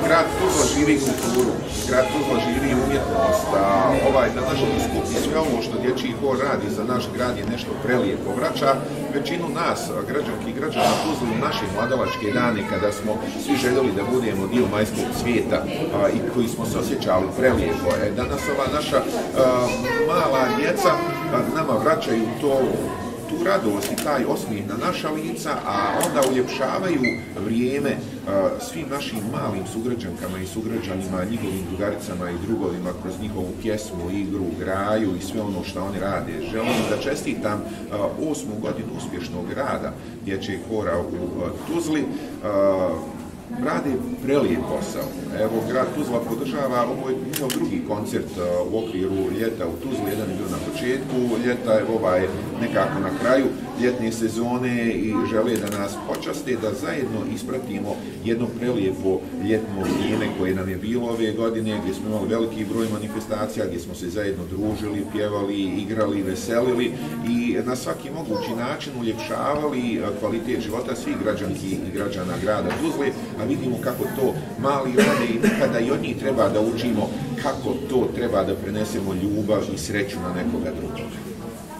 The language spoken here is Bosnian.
grad Tuzla živi kulturu, grad Tuzla živi umjetnost, da naš skup i sve ovo što dječji hor radi za naš grad je nešto prelijepo. Vraća većinu nas, građanki i građana Tuzle, u naše mladalačke dane kada smo svi željeli da budemo dio majskog svijeta i koji smo se osjećali prelijepo. Danas ova naša mala djeca nama vraćaju tu radost i taj osmijeh na naša lica, a onda uljepšavaju vrijeme svim našim malim sugrađankama i sugrađanima, njihovim drugaricama i drugovima kroz njihovu pjesmu, igru, graju i sve ono što oni rade. Želim da čestitam 8. godinu uspješnog rada dječjeg hora u Tuzli. Rade prelijep posao. Evo, grad Tuzla podržava, ovo je njihov drugi koncert u okviru ljeta u Tuzli, jedan je bio na početku ljeta, ovaj nekako na kraju ljetne sezone i žele da nas počaste, da zajedno ispratimo jedno prelijepo ljetno vrijeme koje nam je bilo ove godine, gdje smo imali veliki broj manifestacija, gdje smo se zajedno družili, pjevali, igrali, veselili i na svaki mogući način uljepšavali kvalitet života svih građanki i građana grada Tuzle, a vidimo kako to mali rade i nekada i od njih treba da učimo kako to treba da prenesemo ljubav i sreću na nekoga drugog.